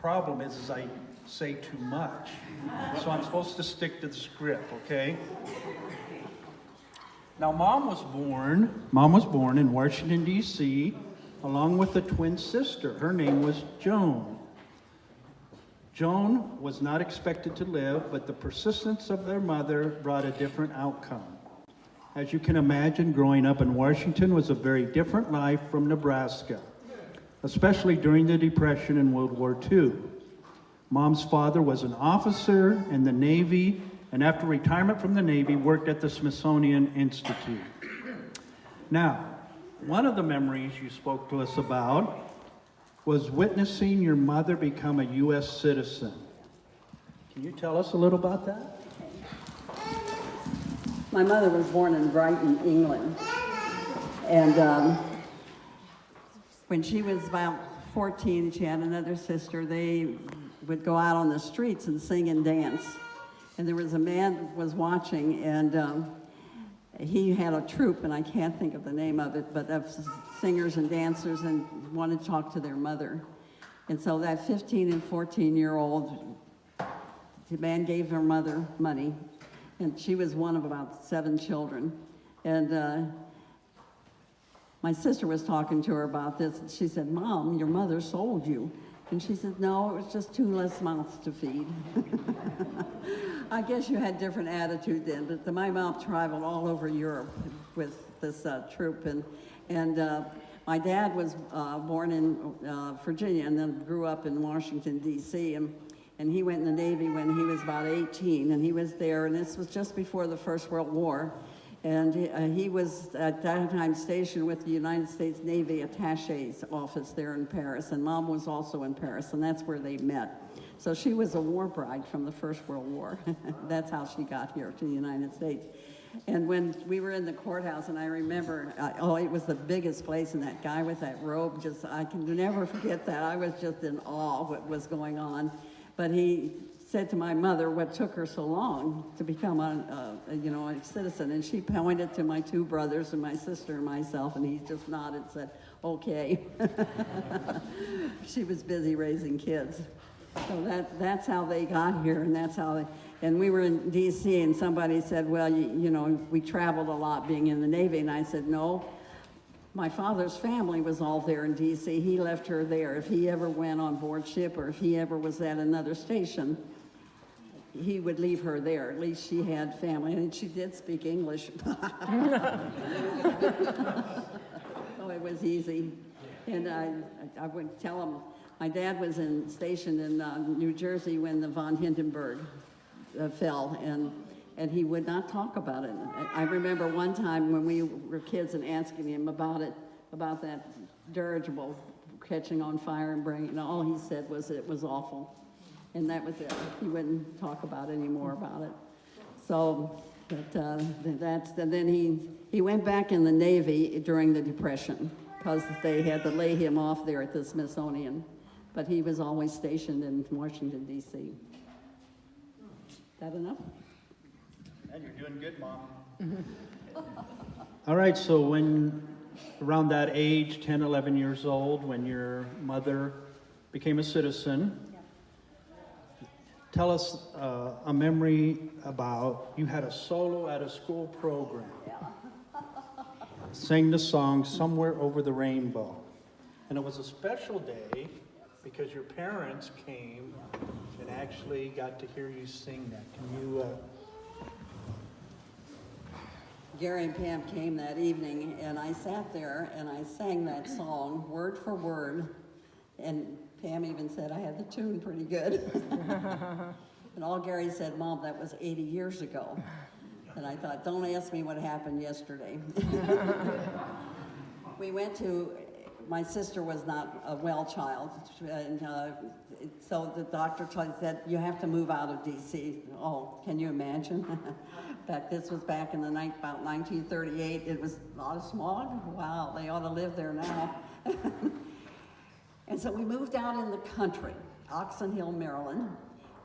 Problem is I say too much. So I'm supposed to stick to the script, okay? Now, Mom was born in Washington, D.C., along with a twin sister. Her name was Joan. Joan was not expected to live, but the persistence of their mother brought a different outcome. As you can imagine, growing up in Washington was a very different life from Nebraska, especially during the Depression and World War II. Mom's father was an officer in the Navy, and after retirement from the Navy, worked at the Smithsonian Institute. Now, one of the memories you spoke to us about was witnessing your mother become a U.S. citizen. Can you tell us a little about that? My mother was born in Brighton, England, and when she was about 14, she had another sister. They would go out on the streets and sing and dance. And there was a man that was watching, and he had a troupe, and I can't think of the name of it, but of singers and dancers, and wanted to talk to their mother. And so that 15 and 14-year-old, the man gave her mother money, and she was one of about 7 children. And my sister was talking to her about this, and she said, "Mom, your mother sold you." And she said, "No, it was just 2 less mouths to feed." I guess you had different attitude then, but my mom traveled all over Europe with this troupe, and my dad was born in Virginia and then grew up in Washington, D.C., and he went in the Navy when he was about 18, and he was there, and this was just before the First World War. And he was at that time stationed with the United States Navy Attaché's office there in Paris, and Mom was also in Paris, and that's where they met. So she was a war bride from the First World War. That's how she got here to the United States. And when we were in the courthouse, and I remember, it was the biggest place, and that guy with that robe, I can never forget that. I was just in awe of what was going on. But he said to my mother what took her so long to become a citizen, and she pointed to my 2 brothers and my sister and myself, and he just nodded and said, "Okay." She was busy raising kids. So that's how they got here, and that's how and we were in D.C., and somebody said, "Well, we traveled a lot being in the Navy," and I said, "No. My father's family was all there in D.C. He left her there. If he ever went on board ship or if he ever was at another station, he would leave her there. At least she had family, and she did speak English." So it was easy. And I would tell him, my dad was stationed in New Jersey when the von Hindenburg fell, and he would not talk about it. I remember one time when we were kids and asking him about that dirigible catching on fire and burning, and all he said was it was awful. And that was it. He wouldn't talk about any more about it. So, and then he went back in the Navy during the Depression because they had to lay him off there at the Smithsonian. But he was always stationed in Washington, D.C. That enough? And you're doing good, Mom. All right, so when around that age, 10, 11 years old, when your mother became a citizen, tell us a memory about you had a solo at a school program. Yeah. Sang the song Somewhere Over the Rainbow. And it was a special day because your parents came and actually got to hear you sing that. Can you... Gary and Pam came that evening, and I sat there and I sang that song word for word, and Pam even said I had the tune pretty good. And all Gary said, "Mom, that was 80 years ago." And I thought, don't ask me what happened yesterday. We went to, my sister was not a well child, and so the doctor said, "You have to move out of D.C." Oh, can you imagine? This was back in about 1938. It was a lot of smog. Wow, they ought to live there now. And so we moved out in the country, Oxon Hill, Maryland,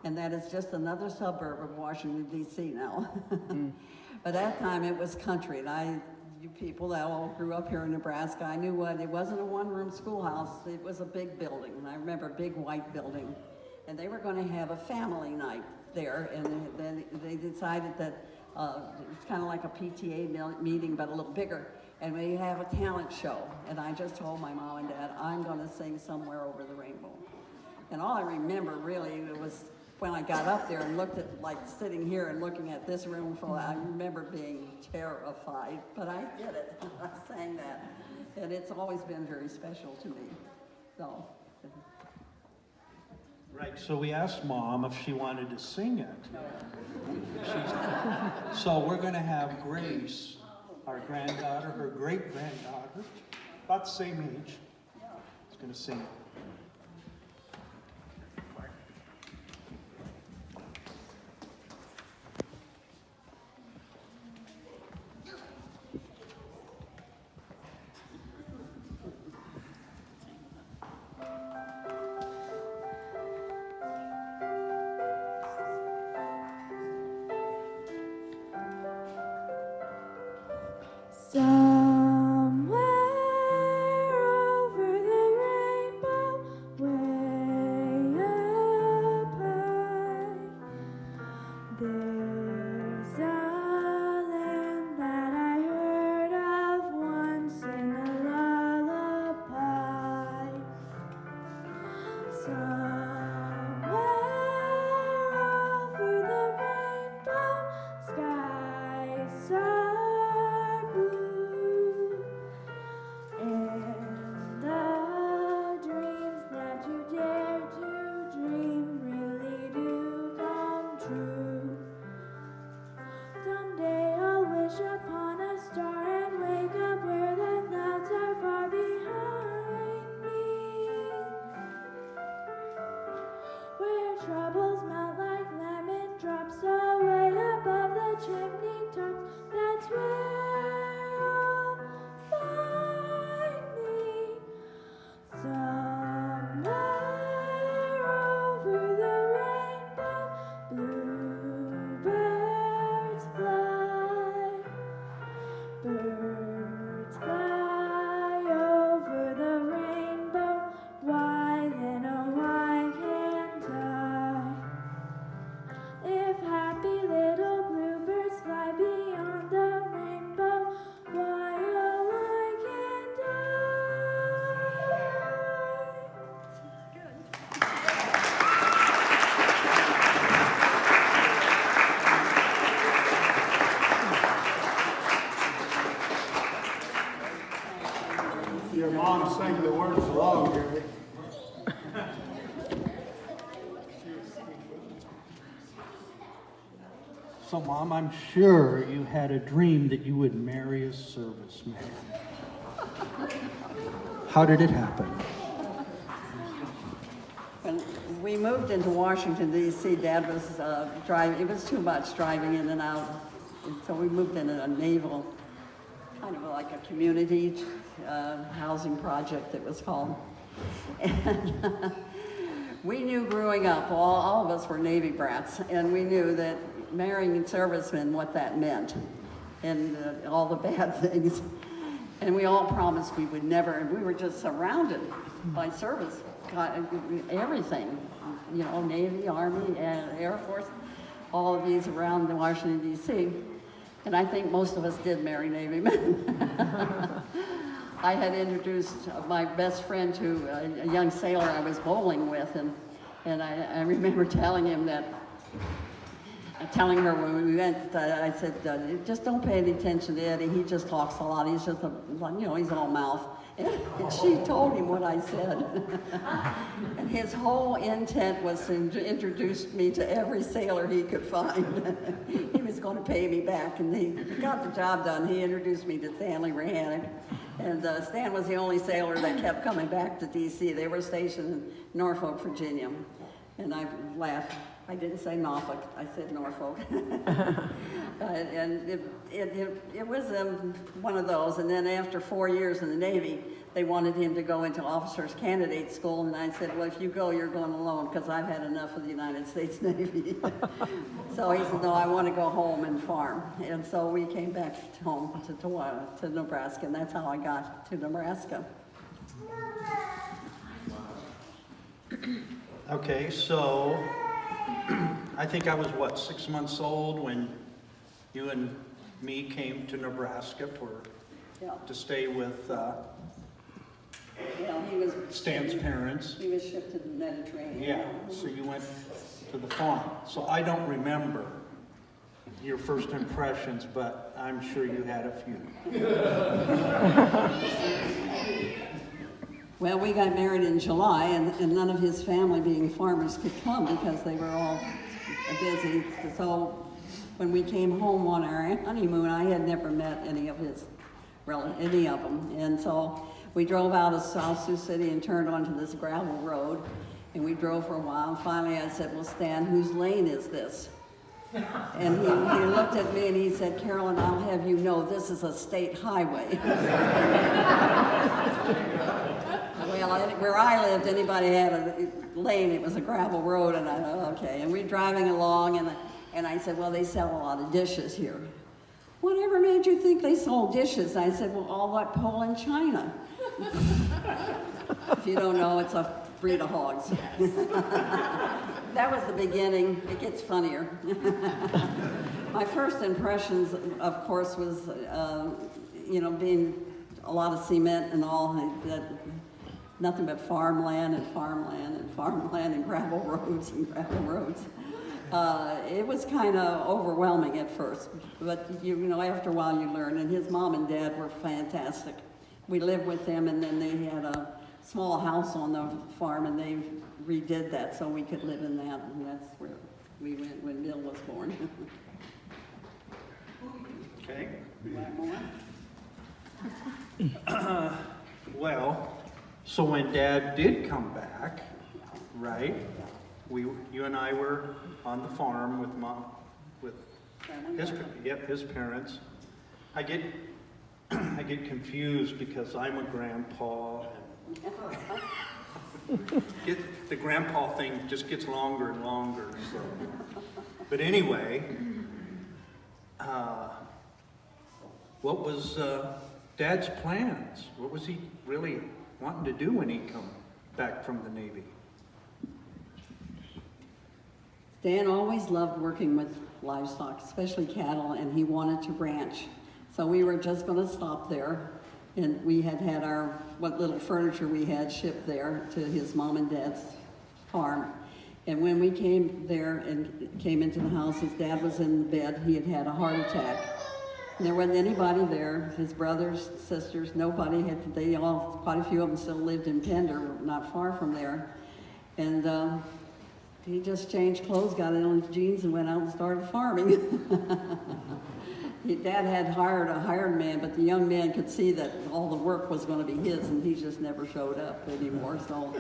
and that is just another suburb of Washington, D.C. now. But that time it was country, and you people that all grew up here in Nebraska, I knew what, it wasn't a one-room schoolhouse, it was a big building. And I remember a big white building. And they were going to have a family night there, and then they decided that it's kind of like a PTA meeting, but a little bigger. And we have a talent show. And I just told my mom and dad, I'm going to sing Somewhere Over the Rainbow. And all I remember really was when I got up there and looked at, like sitting here and looking at this room full, I remember being terrified, but I did it. I sang that. And it's always been very special to me. So. Right, so we asked Mom if she wanted to sing it. So we're going to have Grace, our granddaughter, her great-granddaughter, about the same age, is going to sing it. Somewhere over the rainbow, way up high, there's a land that I heard of once in a lullaby. Somewhere over the rainbow, skies are blue, and the dreams that you dare to dream really do come true. Someday I'll wish upon a star and wake up where the clouds are far behind me, where troubles melt like lemon drops away above the chimney tops. That's where you'll find me. Somewhere over the rainbow, bluebirds fly. Birds fly over the rainbow. Why then, oh why can't I? If happy little bluebirds fly beyond the rainbow, why oh why can't Your mom sang the words along, Gary. So Mom, I'm sure you had a dream that you would marry a serviceman. How did it happen? When we moved into Washington, D.C., Dad was driving, it was too much driving in and out. And so we moved into a naval, kind of like a community housing project, it was called. And we knew growing up, all of us were Navy brats, and we knew that marrying servicemen, what that meant, and all the bad things. And we all promised we would never, and we were just surrounded by service, everything, you know, Navy, Army, and Air Force, all of these around Washington, D.C. And I think most of us did marry Navy men. I had introduced my best friend to a young sailor I was bowling with, and I remember telling him that, telling her when we went, I said, just don't pay any attention to Eddie, he just talks a lot, he's just, he's all mouth. And she told him what I said. And his whole intent was to introduce me to every sailor he could find. He was going to pay me back, and he got the job done. He introduced me to Carolyn Rihanek. And Stan was the only sailor that kept coming back to D.C. They were stationed in Norfolk, Virginia. And I laughed. I didn't say Norfolk, I said Norfolk. And it was one of those. And then after 4 years in the Navy, they wanted him to go into officers candidate school. And I said, well, if you go, you're going alone, because I've had enough of the United States Navy. So he said, no, I want to go home and farm. And so we came back home to Nebraska, and that's how I got to Nebraska. Okay, so I think I was, 6 months old when you and me came to Nebraska to stay with He was Stan's parents. He was shipped to the Mediterranean. Yeah, so you went to the farm. So I don't remember your first impressions, but I'm sure you had a few. Well, we got married in July, and none of his family, being farmers, could come because they were all busy. So when we came home on our honeymoon, I had never met any of them. And so we drove out of South Sioux City and turned onto this gravel road, and we drove for a while. And finally I said, well, Stan, whose lane is this? And he looked at me and he said, Carolyn, I'll have you know this is a state highway. Well, where I lived, anybody had a lane, it was a gravel road, and I thought, okay. And we're driving along, and I said, well, they sell a lot of dishes here. Whatever made you think they sold dishes? I said, well, all but Poland, China. If you don't know, it's a breed of hogs. That was the beginning. It gets funnier. My first impressions, of course, was, being a lot of cement and all, nothing but farmland and farmland and farmland and gravel roads and gravel roads. It was kind of overwhelming at first, but after a while you learn. And his mom and dad were fantastic. We lived with them, and then they had a small house on the farm, and they redid that so we could live in that, and that's where we went when Bill was born. Okay. You want more? Well, so when Dad did come back, right? You and I were on the farm with his parents. I get confused because I'm a grandpa, and the grandpa thing just gets longer and longer. So, but anyway, what was Dad's plans? What was he really wanting to do when he come back from the Navy? Stan always loved working with livestock, especially cattle, and he wanted to ranch. So we were just going to stop there, and we had what little furniture we had shipped there to his mom and dad's farm. And when we came there and came into the house, his dad was in the bed. He had had a heart attack. There wasn't anybody there. His brothers, sisters, nobody had. Quite a few of them still lived in Pender, not far from there. And he just changed clothes, got in his jeans, and went out and started farming. Dad had hired a hired man, but the young man could see that all the work was going to be his, and he just never showed up anymore. So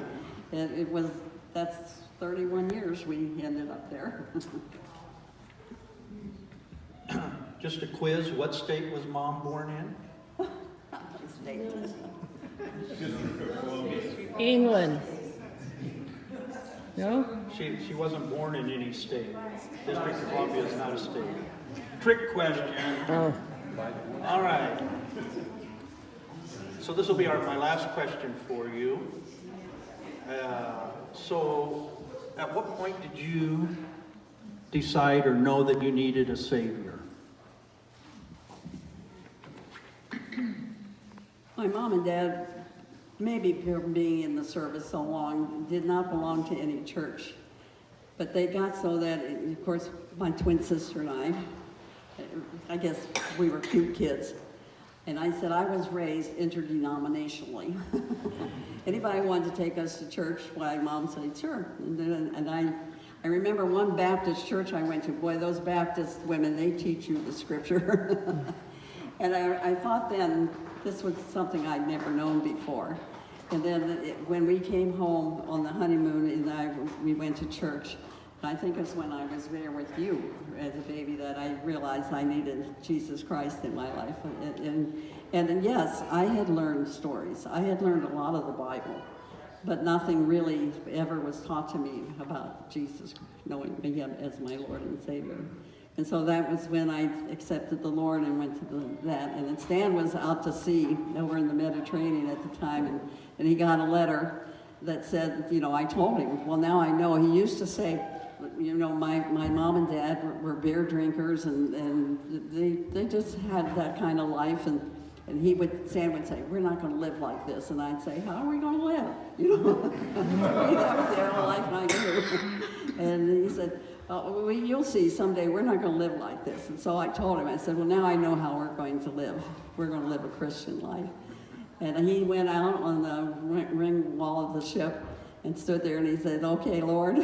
that's 31 years we ended up there. Just a quiz, what state was Mom born in? England. No? She wasn't born in any state. District of Columbia is not a state. Trick question. Oh. All right. So this will be my last question for you. So at what point did you decide or know that you needed a Savior? My mom and dad, maybe being in the service so long, did not belong to any church. But they got so that, of course, my twin sister and I guess we were cute kids. And I said I was raised interdenominationally. Anybody wanted to take us to church? My mom said, sure. And I remember one Baptist church I went to. Boy, those Baptist women, they teach you the scripture. And I thought then this was something I'd never known before. And then when we came home on the honeymoon, we went to church. I think it's when I was there with you as a baby that I realized I needed Jesus Christ in my life. And yes, I had learned stories. I had learned a lot of the Bible, but nothing really ever was taught to me about Jesus, knowing Him as my Lord and Savior. And so that was when I accepted the Lord and went to that. And then Stan was out to sea over in the Mediterranean at the time, and he got a letter that said, you know, I told him, well, now I know. He used to say, you know, my mom and dad were beer drinkers, and they just had that kind of life, and Stan would say, we're not going to live like this, and I'd say, how are we going to live? You know, that was the only life I knew. And he said, well, you'll see someday we're not going to live like this. And so I told him, I said, well, now I know how we're going to live. We're going to live a Christian life. And he went out on the ring wall of the ship and stood there, and he said, okay, Lord,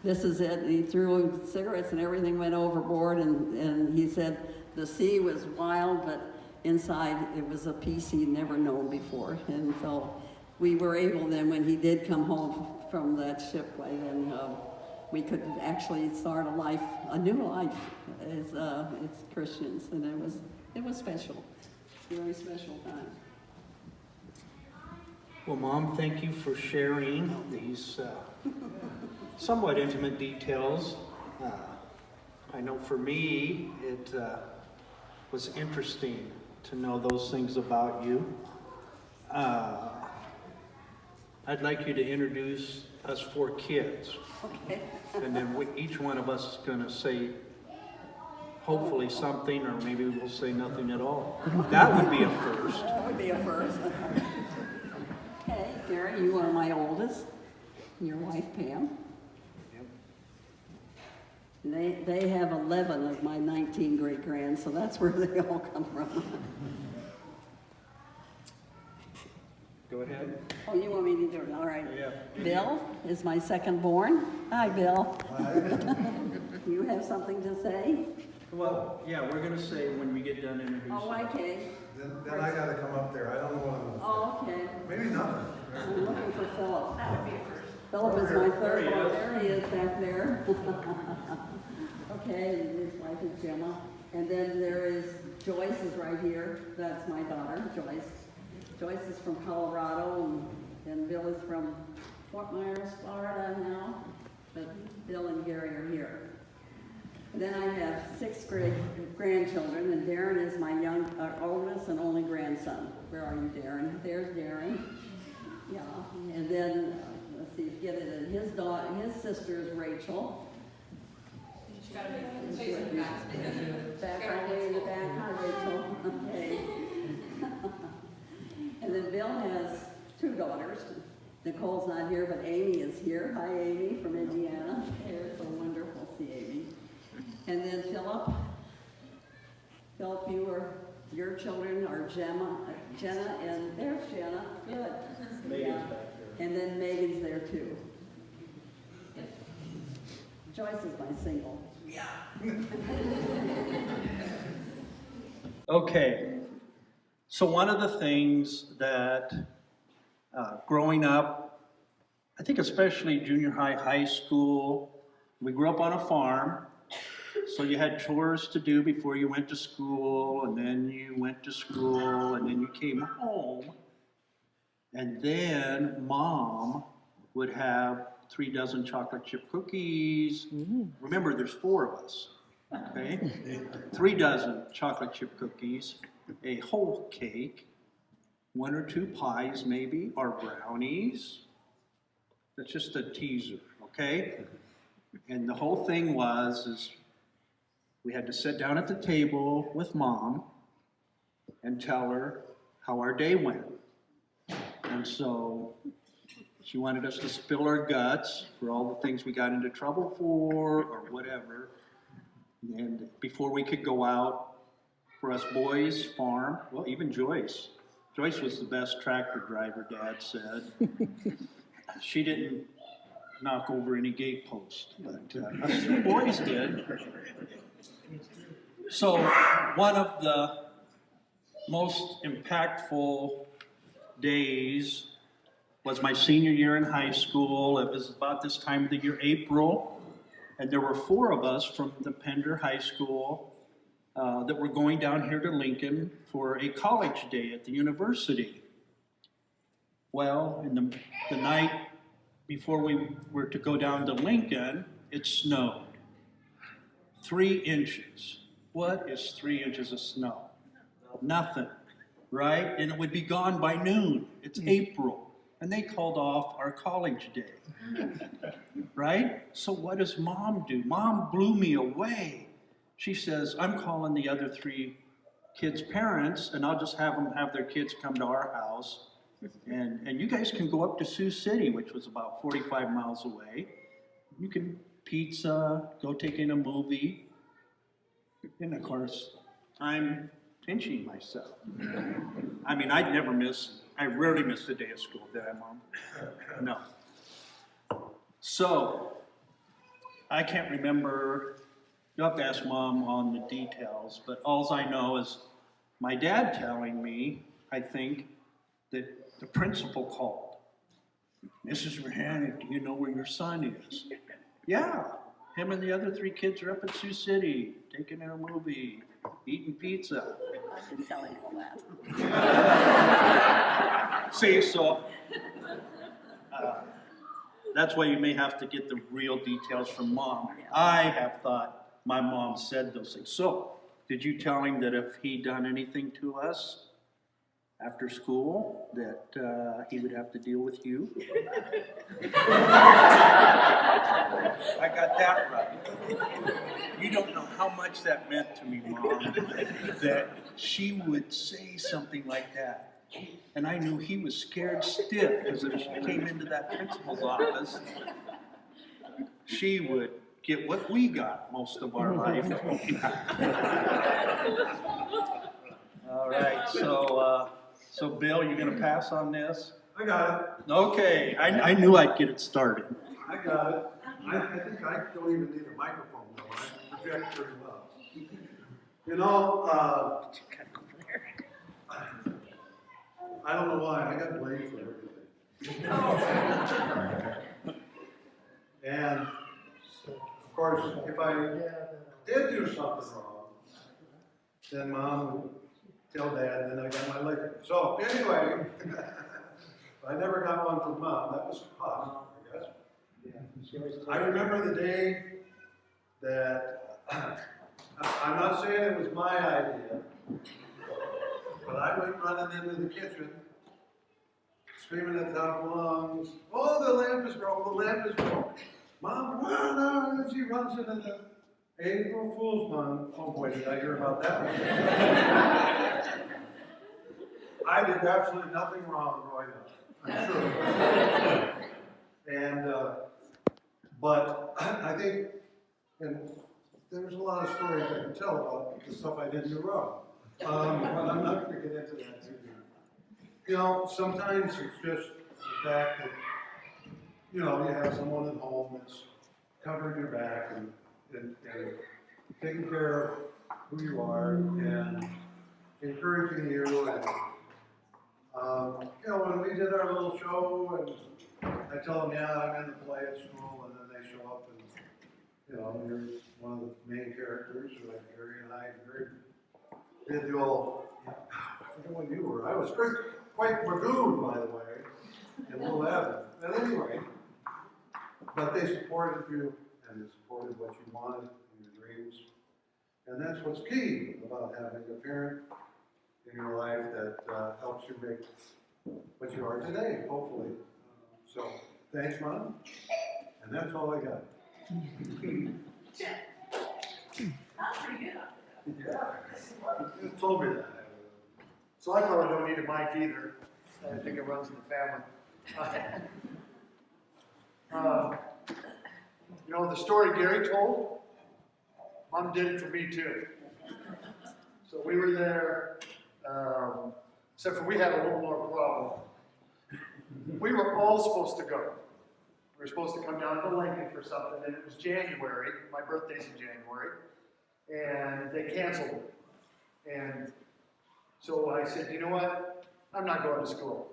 this is it. And he threw cigarettes and everything went overboard, and he said the sea was wild, but inside it was a peace he'd never known before. And so we were able then, when he did come home from that shipway, then we could actually start a new life as Christians, and it was special, a very special time. Well, Mom, thank you for sharing these somewhat intimate details. I know for me, it was interesting to know those things about you. I'd like you to introduce us 4 kids. Okay. And then each one of us is going to say, hopefully something, or maybe we'll say nothing at all. That would be a first. That would be a first. Okay, Gary, you are my oldest. Your wife, Pam. Yep. They have 11 of my 19 great-grands, so that's where they all come from. Go ahead. Oh, you want me to do it? All right. Yeah. Bill is my second born. Hi, Bill. Hi. You have something to say? Well, yeah, we're going to say when we get done introducing. Oh, okay. Then I gotta come up there. I don't know what I'm Oh, okay. Maybe not. I'm looking for Philip. That would be a first. Philip is my third born. There he is back there. Okay, and his wife is Gemma. And then there is Joyce is right here. That's my daughter, Joyce. Joyce is from Colorado, and Bill is from Fort Myers, Florida now. But Bill and Gary are here. And then I have 6 great grandchildren, and Darren is my oldest and only grandson. Where are you, Darren? There's Darren. Yeah. And then let's see if you get it. And his sister is Rachel. Back all the way in the back. Hi, Rachel. Okay. And then Bill has 2 daughters. Nicole's not here, but Amy is here. Hi, Amy from Indiana. It's so wonderful to see Amy. And then Philip, your children are Jenna, and there's Jenna. Good. Megan's back there. And then Megan's there too. Joyce is my single. Yeah. Okay. So one of the things that growing up, I think especially junior high, high school, we grew up on a farm. So you had chores to do before you went to school, and then you went to school, and then you came home. And then Mom would have 3 dozen chocolate chip cookies. Mm-hmm. Remember, there's 4 of us, okay? 3 dozen chocolate chip cookies, a whole cake, 1 or 2 pies maybe, or brownies. That's just a teaser, okay? And the whole thing is we had to sit down at the table with Mom and tell her how our day went. And so she wanted us to spill our guts for all the things we got into trouble for or whatever. And before we could go out, for us boys, farm, well, even Joyce. Joyce was the best tractor driver, Dad said. She didn't knock over any gate posts, but us boys did. So one of the most impactful days was my senior year in high school. It was about this time of the year, April, and there were 4 of us from the Pender High School that were going down here to Lincoln for a college day at the university. Well, in the night before we were to go down to Lincoln, it snowed. 3 inches. What is 3 inches of snow? Nothing, right? And it would be gone by noon. It's April. And they called off our college day, right? So what does Mom do? Mom blew me away. She says, I'm calling the other 3 kids' parents, and I'll just have them have their kids come to our house. And you guys can go up to Sioux City, which was about 45 miles away. You can pizza, go take in a movie. And of course, I'm pinching myself. I mean, I rarely missed a day of school, did I, Mom? No. So, I can't remember, you'll have to ask Mom on the details, but alls I know is my dad telling me, I think, that the principal called. Mrs. Rihanek, do you know where your son is? Yeah, him and the other 3 kids are up in Sioux City, taking in a movie, eating pizza. I've been telling all that. See, so that's why you may have to get the real details from Mom. I have thought my mom said those things. So, did you tell him that if he done anything to us after school, that he would have to deal with you? I got that right. You don't know how much that meant to me, Mom, that she would say something like that. And I knew he was scared stiff, because if she came into that principal's office, she would get what we got most of our life. All right, so Bill, you gonna pass on this? I got it. Okay, I knew I'd get it started. I got it. I think I don't even need a microphone though. I project pretty well. You know, I don't know why, I got blamed for everything. And of course, if I did do something wrong, then Mom would tell Dad, and then I got my licking. So anyway, I never got one from Mom. That was fun, I guess. I remember the day that, I'm not saying it was my idea, but I went running into the kitchen, screaming at the top of lungs, oh, the lamp is broke, the lamp is broke. Mom, run out, and she runs into the April Fool's Month. Oh boy, did I hear about that one. I did absolutely nothing wrong growing up, I'm sure. And, but I think, and there's a lot of stories I can tell about the stuff I did do wrong. But I'm not going to get into that too deep. You know, sometimes it's just the fact that, you know, you have someone at home that's covering your back and taking care of who you are and encouraging you. And, you know, when we did our little show and I tell them, yeah, I'm in the play at school, and then they show up and, you know, you're one of the main characters, like Gary and I did the old, I forget what you were. I was quite magooned, by the way, in Little Evan. But anyway, but they supported you, and they supported what you wanted in your dreams. And that's what's key about having a parent in your life that helps you make what you are today, hopefully. So, thanks, Mom. And that's all I got. Yeah, you told me that. So I probably don't need a mic either. I think it runs in the family. You know, the story Gary told, Mom did it for me too. So we were there, except for we had a little more problem. We were all supposed to go. We were supposed to come down to Lincoln for something, and it was January. My birthday's in January. And they canceled it. And so I said, you know what? I'm not going to school.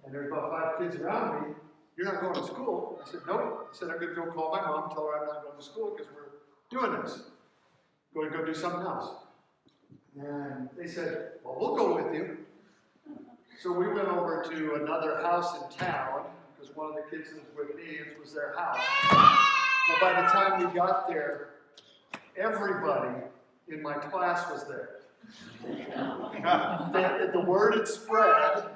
And there's about 5 kids around me. You're not going to school? I said, nope. I said, I'm going to go call my mom, tell her I'm not going to school because we're doing this. Going to go do something else. And they said, well, we'll go with you. So we went over to another house in town because one of the kids that was with me, it was their house. Well, by the time we got there, everybody in my class was there. The word had spread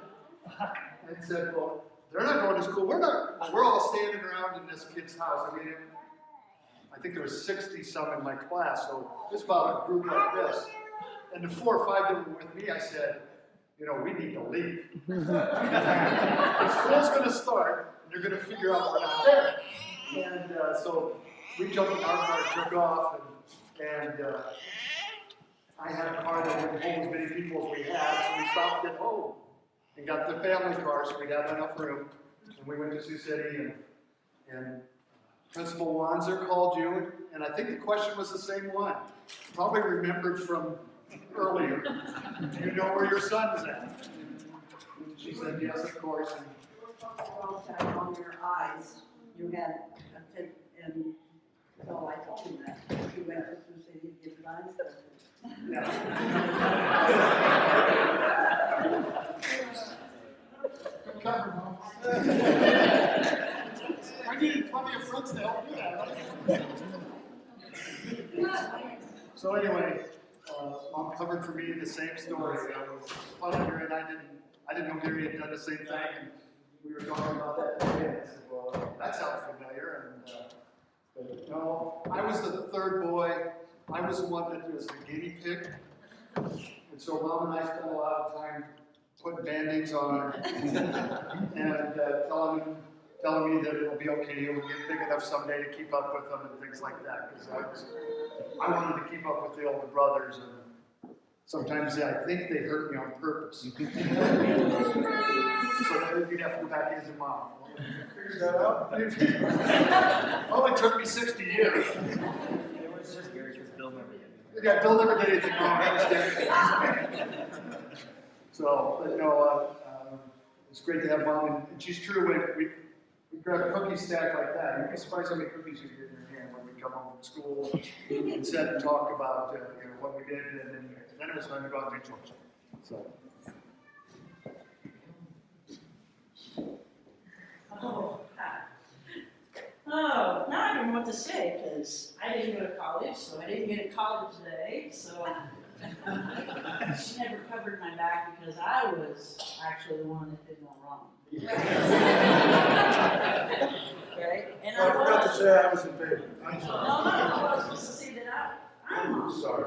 and said, well, they're not going to school. We're all standing around in this kid's house. I mean, I think there was 60-some in my class, so just about a group like this. And the 4 or 5 that were with me, I said, you know, we need to leave. The school's going to start, and they're going to figure out we're not there. And so we jumped in our car, took off, and I had a car that wouldn't hold as many people as we had, so we stopped at home and got the family car, so we'd have enough room. And we went to Sioux City, and Principal Wanzer called you, and I think the question was the same one. Probably remembered from earlier. Do you know where your son's at? And she said, yes, of course. And On your eyes, you had, and so I told him that. You went to Sioux City to get his eyes tested. yeah. Good cover, Mom. I needed plenty of friends to help me out. So anyway, Mom covered for me the same story. I was funny hearing I didn't know Gary had done the same thing. And we were talking about that today. And I said, well, that sounds familiar. And but no, I was the third boy. I was the one that was the guinea pig. And so Mom and I spent a lot of time putting Band-Aids on and telling me that it'll be okay, you'll get big enough someday to keep up with them and things like that. Because I wanted to keep up with the older brothers, and sometimes I think they hurt me on purpose. So you'd have to go back into Mom. Figure that out. Only took me 60 years. It was just Gary, because Bill never did. Yeah, Bill never did anything wrong. I understand. So, but no, it's great to have Mom, and she's true. When we grab a cookie stack like that, you'd be surprised how many cookies you get in your hand when we come home from school and sit and talk about what we did, and then it was time to go out and do chores. So. Oh, now I don't know what to say, because I didn't go to college, so I didn't get a college today, so she never covered my back because I was actually the one that did no wrong. Okay? And I forgot to say I was in favor. I'm No, sorry. I was supposed to say that I'm mom's. Sorry.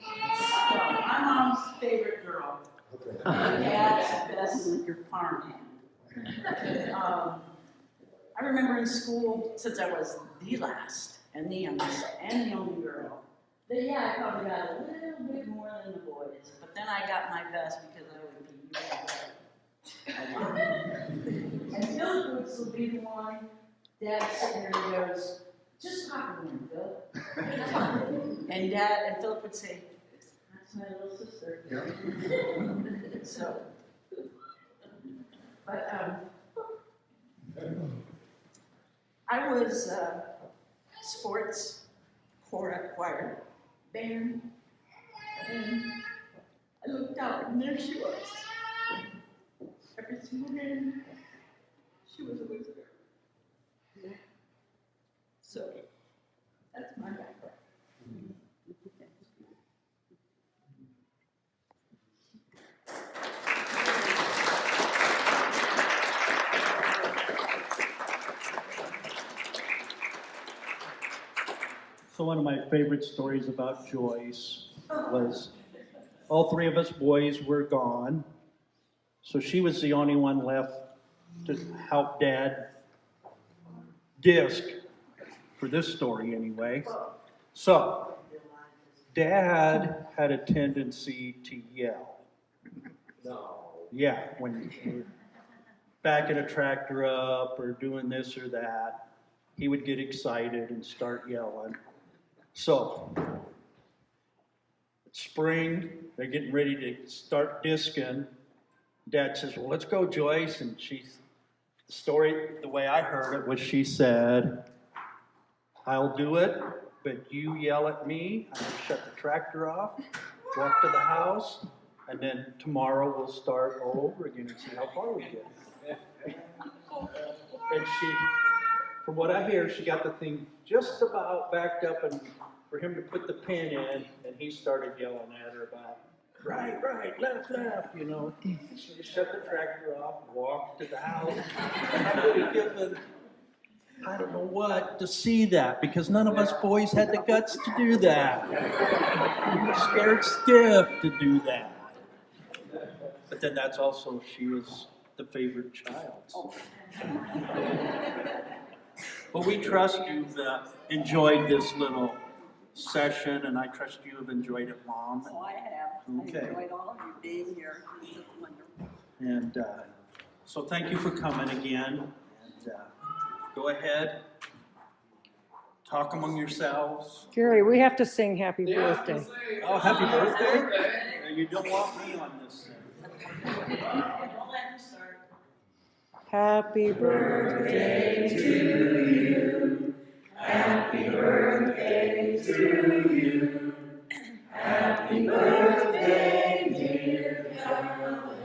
I'm mom's favorite girl. Okay. Dad's best farmhand. I remember in school, since I was the last and the youngest and the only girl, that yeah, I probably got a little bit more than the boys, but then I got my best because I would be and Phil would still be the one, Dad sitting there and goes, just pop it in, Phil. And Dad and Philip would say, that's my little sister. Yeah. So, but I was sports choir band, and I looked out and there she was. Every single day, she was a loser. So, that's my background. So one of my favorite stories about Joyce was all 3 of us boys were gone. So she was the only one left to help Dad disc, for this story anyway. So Dad had a tendency to yell. No. Yeah, when we were backing a tractor up or doing this or that, he would get excited and start yelling. So, it's spring, they're getting ready to start discing. Dad says, well, let's go, Joyce. And the story, the way I heard it was she said, I'll do it, but you yell at me, I'm gonna shut the tractor off, walk to the house, and then tomorrow we'll start all over again and see how far we get. And she, from what I hear, she got the thing just about backed up and for him to put the pin in, and he started yelling at her about, right, left, you know. She just shut the tractor off, walked to the house. And I would have given, I don't know what, to see that, because none of us boys had the guts to do that. We were scared stiff to do that. But then that's also, she was the favorite child. So. But we trust you've enjoyed this little session, and I trust you have enjoyed it, Mom. Oh, I have. Okay. I enjoyed all of you being here. It's just wonderful. And so thank you for coming again. And go ahead, talk among yourselves. Gary, we have to sing happy birthday. Oh, happy birthday! You don't want me on this thing. Don't let him start. Happy birthday to you. Happy birthday to you. Happy birthday, dear Carolyn.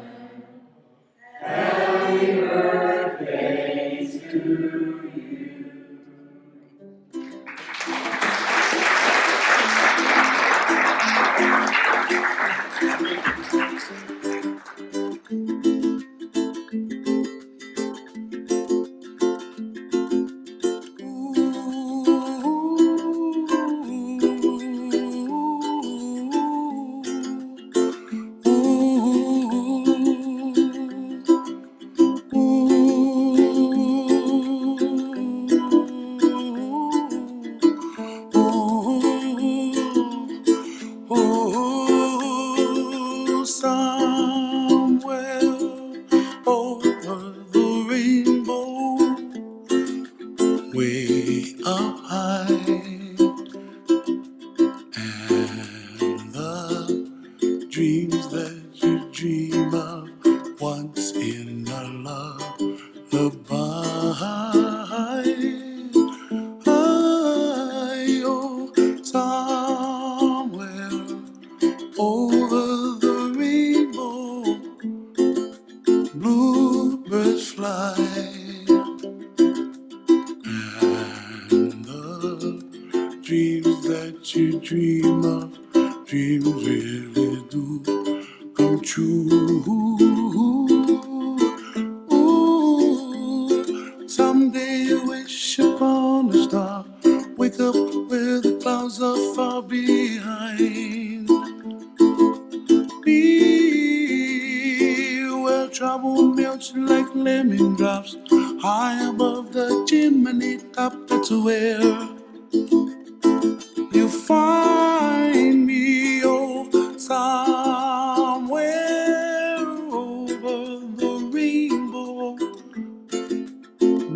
Happy birthday to you. Oh, somewhere over the rainbow, way up high, and the dreams that you dream of once in a lullaby. Oh, somewhere over the rainbow, bluebirds fly, and the dreams that you dream of, dreams really do come true. Ooh, someday you wish upon a star, wake up where the clouds are far behind. Be where trouble melts like lemon drops, high above the chimney top. That's where you find me, oh, somewhere over the rainbow,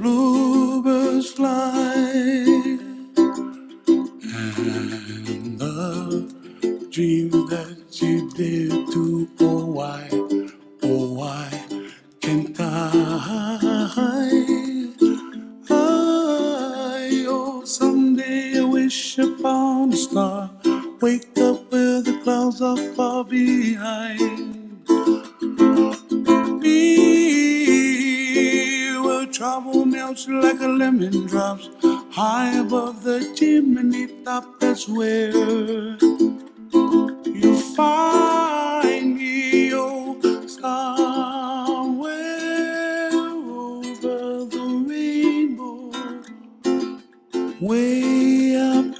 bluebirds fly, and the dreams that you dare to, oh why can't I? Oh, someday I wish upon a star, wake up where the clouds are far behind. Be where trouble melts like a lemon drops, high above the chimney top. That's where you find me, oh, somewhere over the rainbow, way up